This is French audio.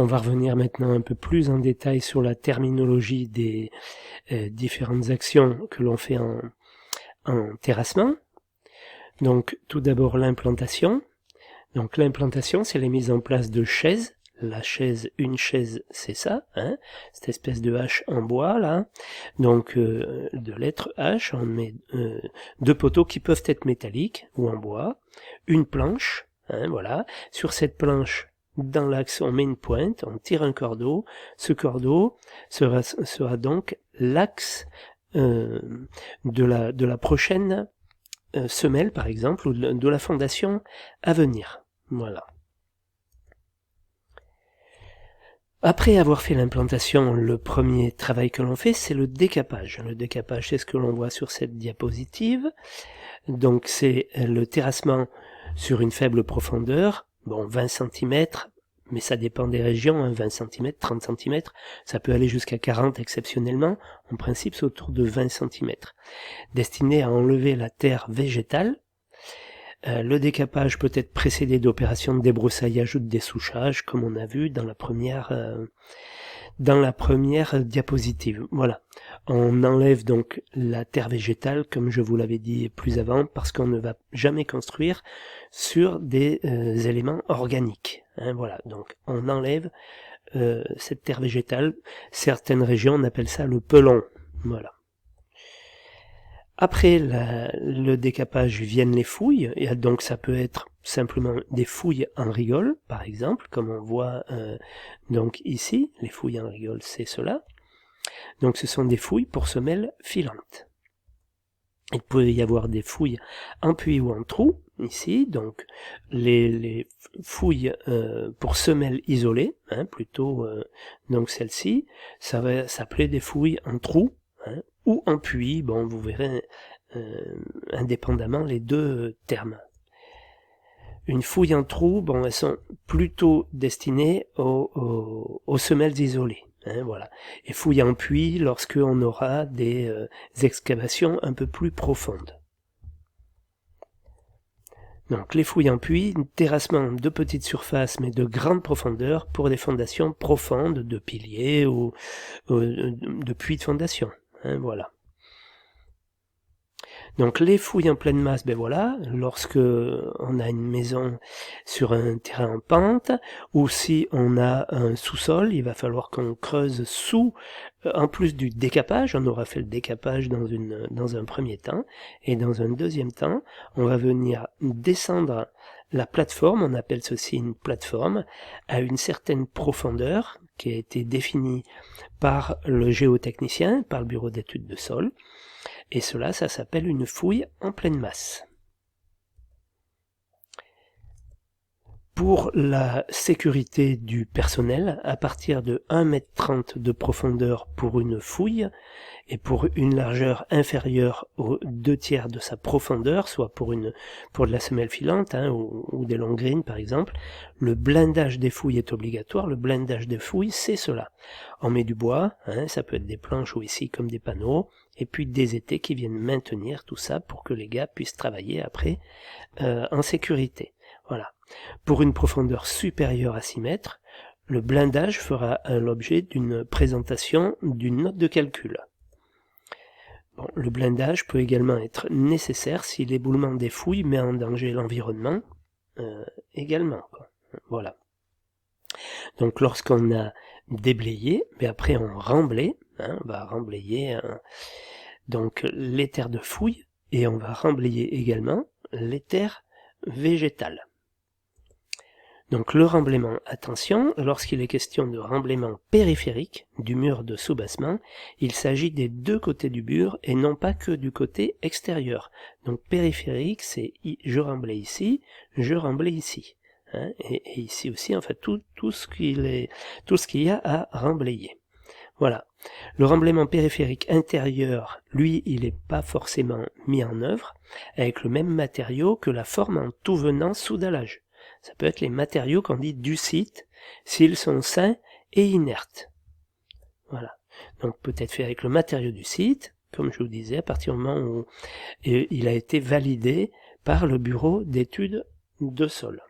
On va revenir maintenant un peu plus en détail sur la terminologie des différentes actions que l'on fait en terrassement. Donc tout d'abord l'implantation. Donc l'implantation, c'est la mise en place de chaises. La chaise, une chaise, c'est ça, hein, cette espèce de hache en bois là. Donc de lettres H, on met deux poteaux qui peuvent être métalliques ou en bois, une planche, hein, voilà. Sur cette planche, dans l'axe, on met une pointe, on tire un cordeau. Ce cordeau sera donc l'axe de la prochaine semelle, par exemple, ou de la fondation à venir. Voilà. Après avoir fait l'implantation, le premier travail que l'on fait, c'est le décapage. Le décapage, c'est ce que l'on voit sur cette diapositive. Donc c'est le terrassement sur une faible profondeur, bon 20 cm, mais ça dépend des régions, hein, 20 cm, 30 cm, ça peut aller jusqu'à 40 exceptionnellement, en principe c'est autour de 20 cm, destiné à enlever la terre végétale. Le décapage peut être précédé d'opérations de débroussaillage ou de dessouchage, comme on a vu dans la première diapositive. Voilà. On enlève donc la terre végétale, comme je vous l'avais dit plus avant, parce qu'on ne va jamais construire sur des éléments organiques. Hein, voilà. Donc on enlève cette terre végétale. Certaines régions on appelle ça le pelon. Voilà. Après le décapage viennent les fouilles, et donc ça peut être simplement des fouilles en rigole, par exemple, comme on voit donc ici, les fouilles en rigole, c'est cela. Donc ce sont des fouilles pour semelles filantes. Il peut y avoir des fouilles en puits ou en trou, ici, donc les fouilles pour semelles isolées, hein, plutôt donc celle-ci, ça va s'appeler des fouilles en trou, hein, ou en puits, bon vous verrez indépendamment les deux termes. Une fouille en trou, bon elles sont plutôt destinées aux semelles isolées, hein, voilà. Et fouille en puits lorsque on aura des excavations un peu plus profondes. Donc les fouilles en puits, terrassement de petite surface mais de grande profondeur pour des fondations profondes de piliers ou de puits de fondation. Hein, voilà. Donc les fouilles en pleine masse, ben voilà, lorsque on a une maison sur un terrain en pente, ou si on a un sous-sol, il va falloir qu'on creuse sous, en plus du décapage, on aura fait le décapage dans un premier temps, et dans un deuxième temps, on va venir descendre la plateforme, on appelle ceci une plateforme, à une certaine profondeur qui a été définie par le géotechnicien, par le bureau d'études de sol, et cela, ça s'appelle une fouille en pleine masse. Pour la sécurité du personnel, à partir de 1,30 m de profondeur pour une fouille, et pour une largeur inférieure aux 2/3 de sa profondeur, soit pour de la semelle filante, hein, ou des longues grines par exemple, le blindage des fouilles est obligatoire. Le blindage des fouilles, c'est cela. On met du bois, hein, ça peut être des planches ou ici comme des panneaux, et puis des étais qui viennent maintenir tout ça pour que les gars puissent travailler après en sécurité. Voilà. Pour une profondeur supérieure à 6 mètres, le blindage fera l'objet d'une présentation d'une note de calcul. Bon, le blindage peut également être nécessaire si l'éboulement des fouilles met en danger l'environnement également. Voilà. Donc lorsqu'on a déblayé, mais après on remblaye, hein, on va remblayer donc les terres de fouille, et on va remblayer également les terres végétales. Donc le remblaiement, attention, lorsqu'il est question de remblaiement périphérique du mur de soubassement, il s'agit des deux côtés du mur et non pas que du côté extérieur. Donc périphérique, c'est je remblaye ici, je remblaye ici. Hein, et ici aussi, en fait, tout ce qu'il y a à remblayer. Voilà. Le remblaiement périphérique intérieur, lui, il n'est pas forcément mis en œuvre avec le même matériau que la forme en tout venant soudalage. Ça peut être les matériaux qu'on dit du site, s'ils sont sains et inertes. Voilà. Donc peut-être fait avec le matériau du site, comme je vous disais, à partir du moment où il a été validé par le bureau d'études de sol.